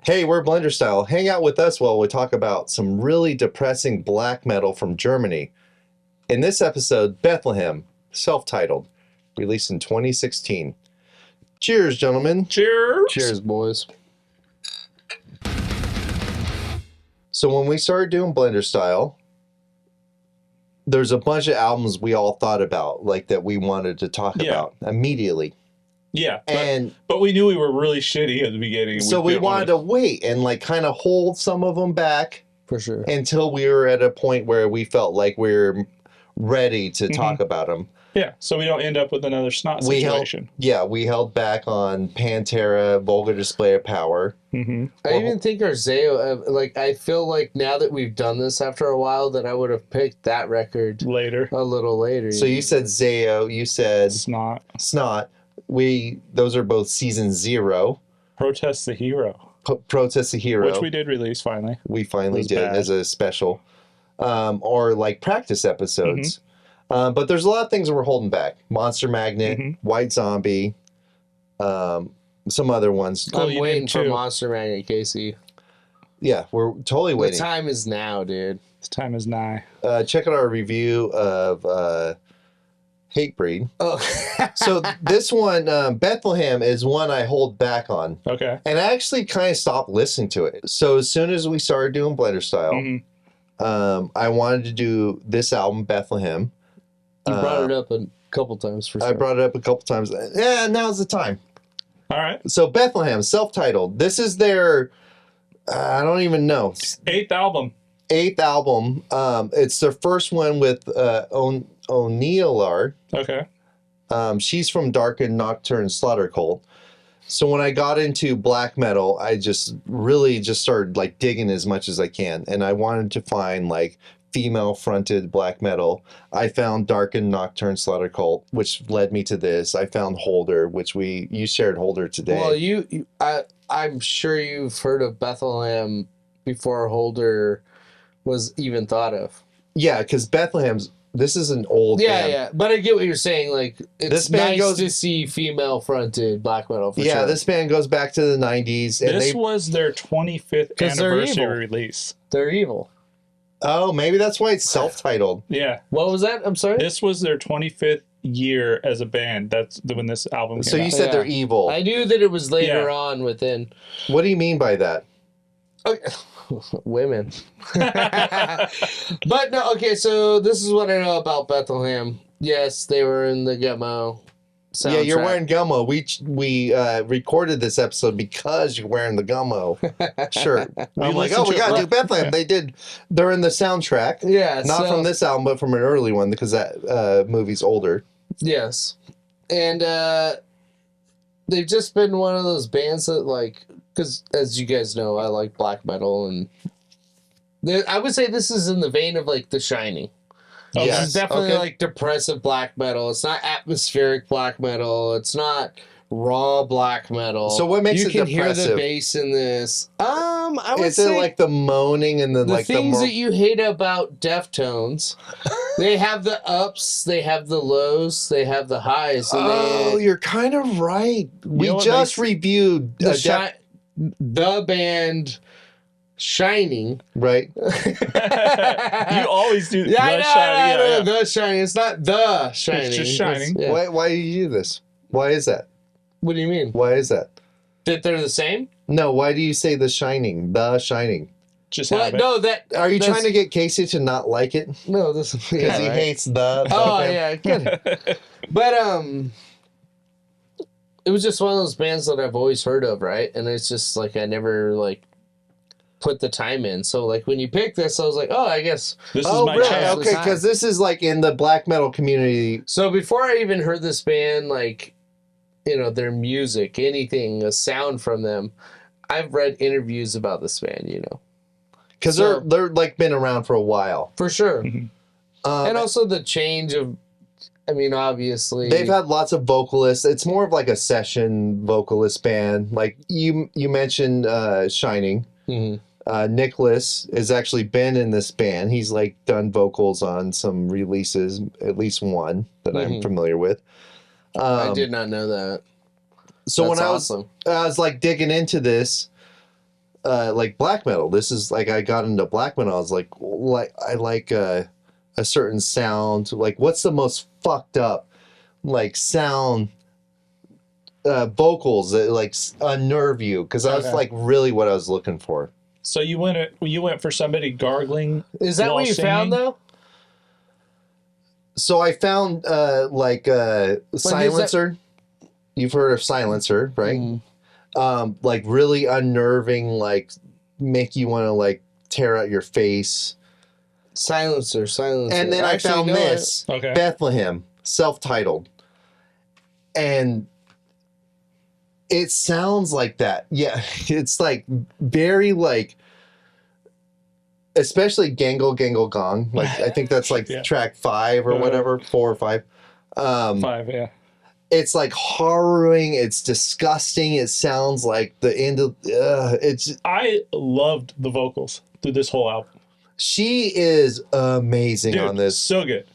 Hey, we're Blenderstyle. Hang out with us while we talk about some really depressing black metal from Germany. In this episode, Bethlehem, self-titled, released in 2016. Cheers, gentlemen. Cheers. Cheers, boys. So when we started doing Blenderstyle, there's a bunch of albums we all thought about, like that we wanted to talk about immediately. Yeah, And but we knew we were really shitty at the beginning. so we wanted to wait and like kind of hold some of them back For sure. until we were at a point where we felt like we were ready to talk about them. Yeah, so we don't end up with another snot situation. We held back on Pantera, Vulgar Display of Power. Mm-hmm. I even think our Zayo, I feel like now that we've done this after a while, that I would have picked that record Later. a little later. So you said Zayo, you said Snot. Snot. Those are both season 0. Protest the Hero. Protest the Hero. Which we did release finally. We finally did bad. as a special. Or like practice episodes. But there's a lot of things that we're holding back. Monster Magnet, White Zombie, some other ones. I'm waiting for Monster Magnet, Casey. Yeah, we're totally waiting. The time is now, dude. This time is nigh. Check out our review of Hatebreed. Oh. So this one, Bethlehem, is one I hold back on. Okay. And I actually kind of stopped listening to it. So as soon as we started doing Blenderstyle, I wanted to do this album, Bethlehem. You brought it up a couple times for sure. I brought it up a couple times. Yeah, now's the time. All right. So Bethlehem, self-titled. This is their, I don't even know. 8th album. 8th album. It's their first one with Onielar. Okay. She's from Darkened, Nocturn, Slaughtercult. So when I got into black metal, I just started like digging as much as I can. And I wanted to find like female-fronted black metal. I found Darkened, Nocturne, Slaughtercult, which led me to this. I found Holder, which you shared Holder today. Well, I'm sure you've heard of Bethlehem before Holder was even thought of. Yeah, because this is an old band. Yeah, but I get what you're saying. Like, it's This band nice to see female-fronted black metal for sure. This band goes back to the 90s. And This was their 25th 'Cause they're anniversary evil. release. They're evil. Oh, maybe that's why it's self-titled. Yeah. What was that? I'm sorry? This was their 25th year as a band. That's when this album came So you out. said they're evil. I knew that it was later on within... What do you mean by that? Okay. Women. But no, okay, so this is what I know about Bethlehem. Yes, they were in the Gummo soundtrack. Yeah, you're wearing Gummo. We recorded this episode because you're wearing the Gummo shirt. I'm like, we got to do Bethlehem. They're in the soundtrack. Yeah. Not from this album, but from an early one because that movie's older. Yes. And they've just been one of those bands that, like, because as you guys know, I like black metal, and I would say this is in the vein of, like, The Shining. Oh, This is definitely like depressive black metal. It's not atmospheric black metal. It's not raw black metal. So what makes it depressive? You can hear the depressive? bass in this. I would Is say it like the moaning and the like things that you hate about Deftones. They have the ups, they have the lows, they have the highs. And you're kind of right. We just reviewed the band Shining. Right. You always do Yeah, I know, Shining. The Shining. It's not The Shining. It's just Shining. Yeah. Why do you do this? Why is that? What do you mean? Why is that? That they're the same? No, why do you say The Shining? The Shining. Just Well, have it. no, Are you trying to get Casey to not like it? No, this is Because he hates the... Oh, yeah, good. But, it was just one of those bands that I've always heard of, right? And it's just, like, I never, like, put the time in. So, like, when you picked this, I was like, oh, I guess. This is my really? chance. Okay, because this is, like, in the black metal community. So, before I even heard this band, like, you know, their music, anything, a sound from them, I've read interviews about this band, you know. Because they're, like, been around for a while. For sure. Mhm. And also the change of, I mean, obviously. They've had lots of vocalists. It's more of, like, a session vocalist band. Like, you mentioned Shining. Mhm. Nicholas has actually been in this band. He's like done vocals on some releases, at least one that I'm familiar with. I did not know that. So That's when awesome. I was like digging into this, like black metal. This is like I got into black metal. I was like I like a certain sound. Like, what's the most fucked up like sound vocals that like unnerve you? Because that was like really what I was looking for. So you went for somebody gargling. Is that what you found though? So I found Silencer. You've heard of Silencer, right? Mm. Like really unnerving, like make you want to like tear out your face. Silencer. And then I found this, Bethlehem, self-titled. And it sounds like that. Yeah, it's like very like, especially Gängel, Gängel, Gong. Like I think that's like track 5 or whatever, 4 or 5. 5, yeah. It's like harrowing. It's disgusting. It sounds like the end of. I loved the vocals through this whole album. She is amazing on this. So good.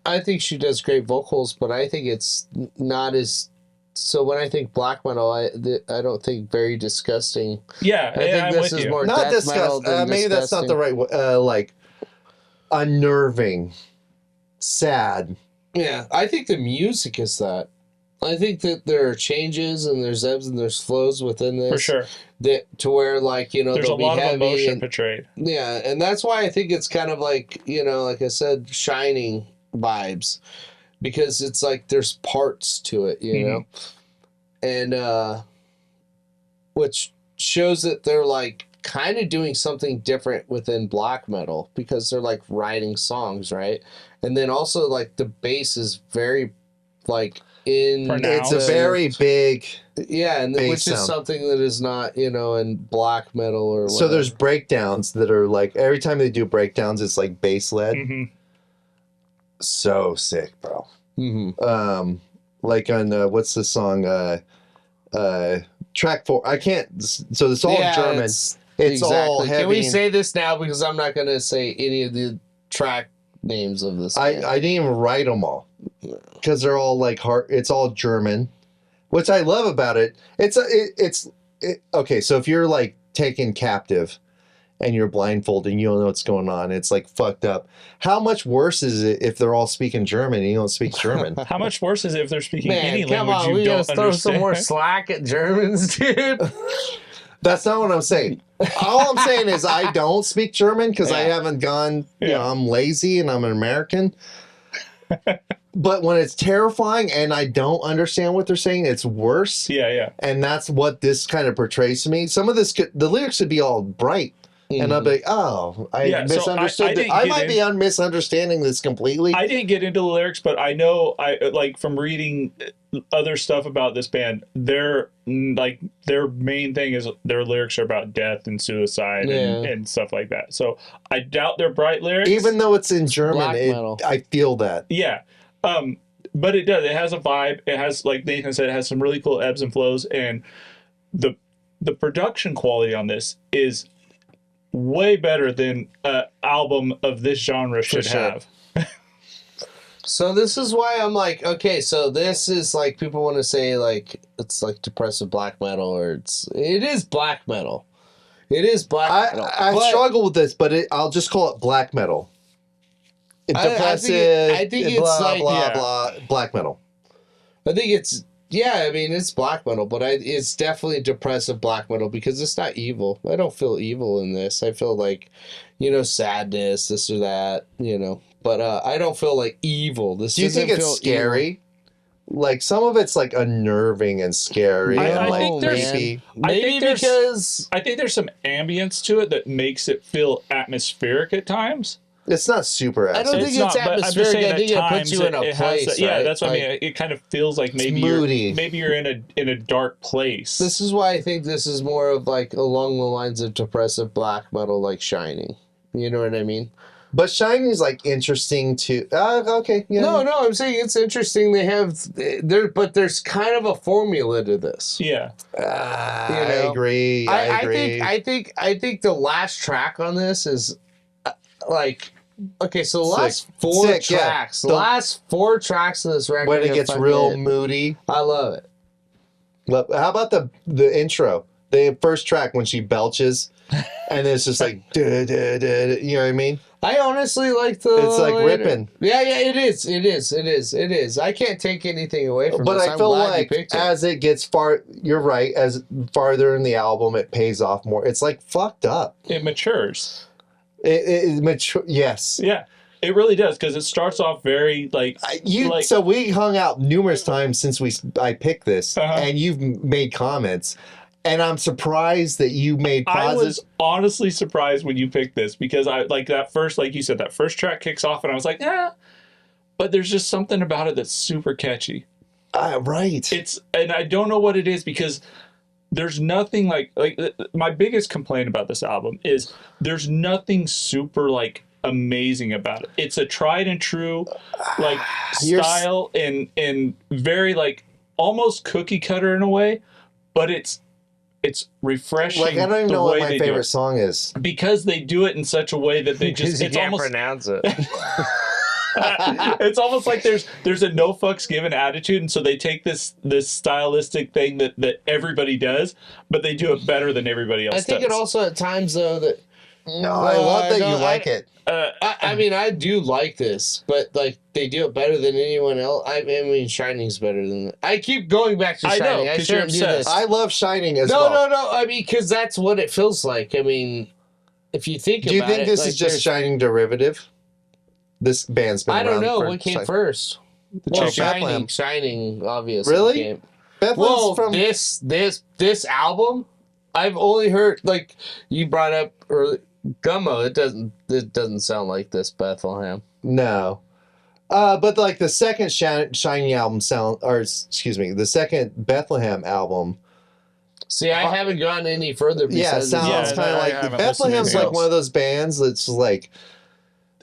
I think she does great vocals, but I think it's not as. So when I think black metal, I don't think very disgusting. Yeah, I think this is more not death metal than maybe that's not the right like unnerving, sad. Yeah, I think the music is that. I think that there are changes and there's ebbs and there's flows within this. For sure. That to where like there's a lot of emotion portrayed. Yeah, and that's why I think it's kind of like like I said, Shining vibes, because it's like there's parts to it, you know, and which shows that they're like kind of doing something different within black metal because they're like writing songs, right? And then also like the bass is very like it's a very big and which is something that is not in black metal or whatever. So there's breakdowns that are like every time they do breakdowns it's like bass led. So sick, bro. Like on what's the song track 4 I can't so it's all German it's exactly. all heavy. Can we say this now because I'm not going to say any of the track names of this I didn't even write them all because they're all like hard. It's all German, which I love about it. Okay, so if you're like taken captive and you're blindfolded and you don't know what's going on, it's like fucked up. How much worse is it if they're all speaking German and you don't speak German? How much worse is it if they're speaking any come language on, you don't understand? Throw some more slack at Germans, dude. That's not what I'm saying. All I'm saying is I don't speak German because I haven't gone, I'm lazy and I'm an American. But when it's terrifying and I don't understand what they're saying, it's worse. Yeah. And that's what this kind of portrays to me. Some of the lyrics could be all bright. And I'll be like, I misunderstood. I might be misunderstanding this completely. I didn't get into the lyrics, but I know, like from reading other stuff about this band, their main thing is their lyrics are about death and suicide and stuff like that. So I doubt they're bright lyrics. Even though it's in German, I feel that. Yeah. But it does. It has a vibe. It has, like Nathan said, it has some really cool ebbs and flows. And the production quality on this is way better than an album of this genre should have. So this is why I'm like, okay, so this is like people want to say like it's like depressive black metal or it is black metal. It is black metal. I struggle with this, but I'll just call it black metal. Depressive. I think it's blah, like blah, blah, black metal. I think it's it's black metal, but it's definitely depressive black metal because it's not evil. I don't feel evil in this. I feel like, sadness, this or that, But I don't feel like evil. Do you think it's scary? Evil. Like some of it's like unnerving and scary and like creepy. I think there's some ambience to it that makes it feel atmospheric at times. It's not super I don't think it's atmospheric. I think it puts you in a place. Yeah, that's what I mean. It kind of feels like maybe you're in a dark place. This is why I think this is more of like along the lines of depressive black metal, like Shining. You know what I mean? But Shining is like interesting too. Okay, yeah. No, I'm saying it's interesting. But there's kind of a formula to this. Yeah, I agree. I think the last track on this is like. Okay, so the last four tracks. The last 4 tracks of this record. When it gets real moody. I love it. How about the intro? The first track when she belches, and it's just like, you know what I mean? I honestly like the. It's like ripping. Yeah, it is. I can't take anything away from But this. I I'm feel glad like you picked it. as it gets you're right, as farther in the album, it pays off more. It's like fucked up. It matures. It mature. Yes. Yeah, it really does, because it starts off very like So we hung out numerous times since I picked this, Uh-huh. and you've made comments, and I'm surprised that you made I positive. was honestly surprised when you picked this, because I like that first, like you said, that first track kicks off, and I was like, yeah, but there's just something about it that's super catchy. Right. And I don't know what it is, because there's nothing like my biggest complaint about this album is there's nothing super like amazing about it. It's a tried and true like style and very like almost cookie cutter in a way, but it's refreshing. Like, I don't even the know what way my they do favorite it. song is. Because they do it in such a way that they just you it's can't almost pronounce it. it's almost like there's a no fucks given attitude, and so they take this stylistic thing that everybody does, but they do it better than everybody else I think does. it also at times though that. No, I love that you like it. I mean, I do like this, but like they do it better than anyone else. I mean, Shining's better than. I keep going back to I know, Shining. 'cause you're shouldn't do this. obsessed. I love Shining as well. No. I mean, because that's what it feels like. I mean, if you think Do you about think it, this like, is just there's- Shining derivative? This band's been I don't around know for what came first. The Well, Bethlehem. Shining, obviously. Really? Came. Bethlehem's Well, from this album, I've only heard like you brought up early, Gummo. It doesn't sound like this Bethlehem. No. But like the second Shining album the second Bethlehem album. See, I haven't gotten any further. Yeah, Besides sounds kind of I like haven't Bethlehem's listened to like one of those bands that's like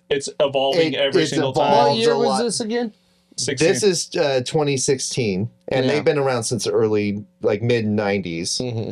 it's evolving every it's single evolved. time. What year a was lot. this again? 16. this is 2016, and Yeah. they've been around since early like mid 90s. Mm-hmm.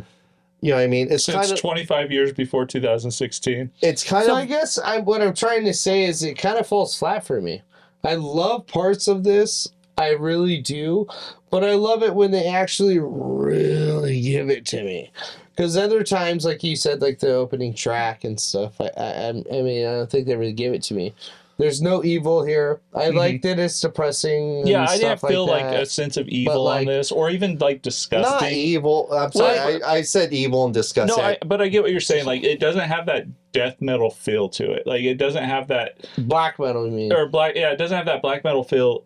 You know what I mean? It's Since kind of 25 years before 2016. it's kind So of I guess what I'm trying to say is it kind of falls flat for me. I love parts of this. I really do. But I love it when they actually really give it to me. Because other times, like you said, like the opening track and stuff, I mean, I don't think they really give it to me. There's no evil here. I like that it's depressing. Yeah, and I didn't stuff feel like that. a sense of evil like- on this, or even like disgusting. not evil. I'm sorry, I said evil and disgusting. But I get what you're saying. Like, it doesn't have that death metal feel to it. Like, it doesn't have that Black metal, you mean? or black. Yeah, it doesn't have that black metal feel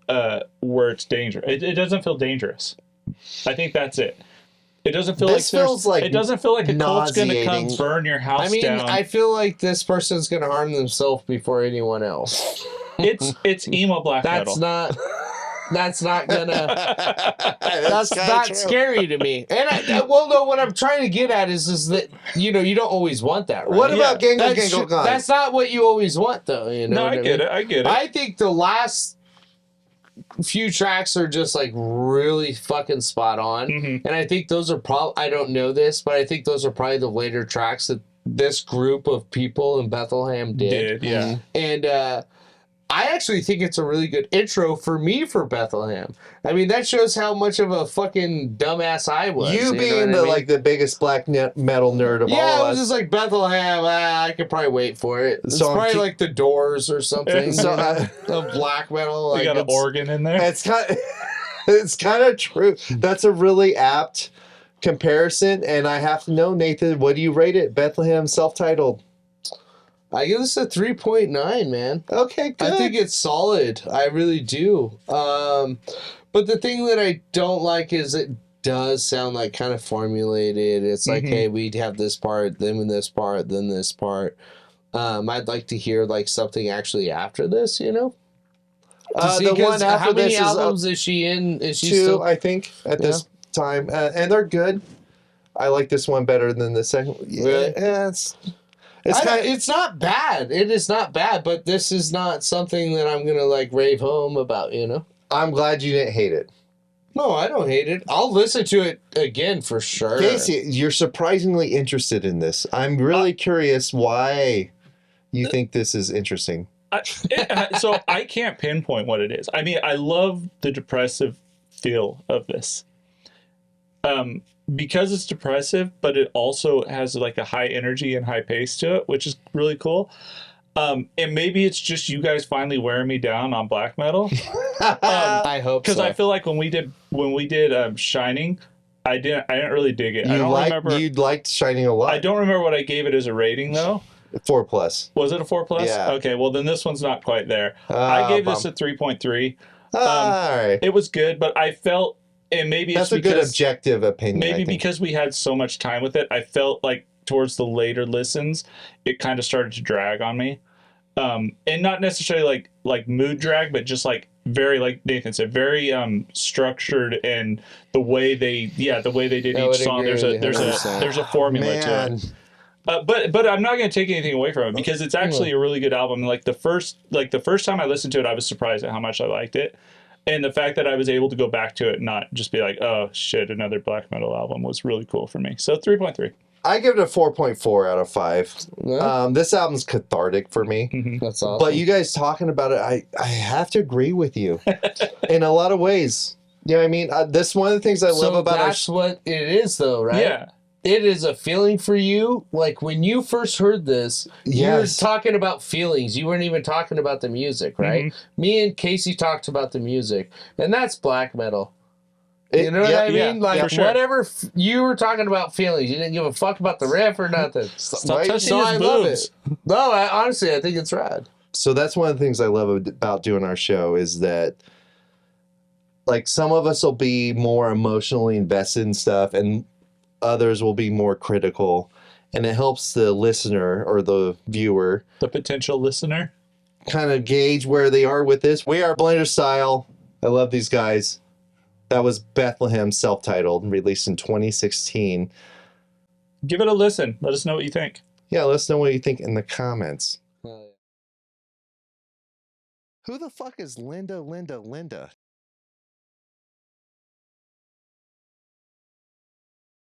where it's dangerous. It doesn't feel dangerous. I think that's it. It doesn't feel This feels like it doesn't feel like a cult's going to come nauseating. burn your house I mean, down. I feel like this person's going to harm themselves before anyone else. It's emo black metal. That's not gonna. That's kinda not true. scary to me. And well, no, what I'm trying to get at is that you don't always want that. Right? What about Yeah, Gängel That's, Gängel Gone? that's not what you always want, though. You know. No, what I mean? get it. I get it. I think the last few tracks are just like really fucking spot on, Mhm. and I think those are probably. I don't know this, but I think those are probably the later tracks that this group of people in Bethlehem did. yeah. And I actually think it's a really good intro for me for Bethlehem. I mean, that shows how much of a fucking dumbass I was. You know being what I mean? like the biggest black metal nerd of Yeah, all it of was us. just like Bethlehem. I could probably wait for it. It's So I'm probably keep- like the Doors or something. So, of black metal. We Like got an it's- organ in there. It's kind of true. That's a really apt comparison, and I have to know, Nathan, what do you rate it? Bethlehem self-titled. I give this a 3.9, man. Okay, good. I think it's solid. I really do. But the thing that I don't like is it does sound like kind of formulated. It's like, Mhm. hey, we'd have this part, then this part, then this part. I'd like to hear like something actually after this, To see, the 'cause one after how many this is albums is she in? Is she two, still? I think, at this time, and they're good. I like this one better than the second. Yeah, Really? it's kind of. It's not bad. It is not bad, but this is not something that I'm gonna like rave home about. I'm glad you didn't hate it, No, I don't hate it. I'll listen to it again for sure. Casey. You're surprisingly interested in this. I'm really curious why you think this is interesting. So I can't pinpoint what it is. I mean, I love the depressive feel of this. because it's depressive, but it also has like a high energy and high pace to it, which is really cool. And maybe it's just you guys finally wearing me down on black metal. I hope Because so. I feel like when we did Shining, I didn't really dig it. I don't remember. You liked Shining a lot. I don't remember what I gave it as a rating though. 4+. Was it a 4+? Yeah. Okay, well then this one's not quite there. I gave this a 3.3. All right. It was good, but I felt, and maybe That's it's a good because, objective opinion. I maybe think. because we had so much time with it, I felt like towards the later listens, it kind of started to drag on me. And not necessarily like mood drag, but just like very, like Nathan said, very structured, and the way they did each song. There's a formula to it. But I'm not going to take anything away from it because it's actually a really good album. Like the first time I listened to it, I was surprised at how much I liked it, and the fact that I was able to go back to it and not just be like, oh shit, another black metal album, was really cool for me. So 3.3. I give it a 4.4 out of 5. Yeah. This album's cathartic for me. That's awesome. But you guys talking about it, I have to agree with you in a lot of ways. You know what I mean? This one of the things I love about that's what it is, though, right? Yeah. It is a feeling for you. Like when you first heard this, you were Yes. talking about feelings. You weren't even talking about the music, right? Me and Casey talked about the music, and that's black metal. You know what I mean? Like for sure. whatever you were talking about feelings. You didn't give a fuck about the riff or nothing. Stop touching So his I love boobs. it. No, honestly, I think it's rad. So that's one of the things I love about doing our show is that, like, some of us will be more emotionally invested in stuff and others will be more critical, and it helps the listener or the viewer The potential listener. kind of gauge where they are with this. We are Blenderstyle. I love these guys. That was Bethlehem, self-titled, released in 2016. Give it a listen. Let us know what you think. Yeah, let us know what you think in the comments. Who the fuck is Linda?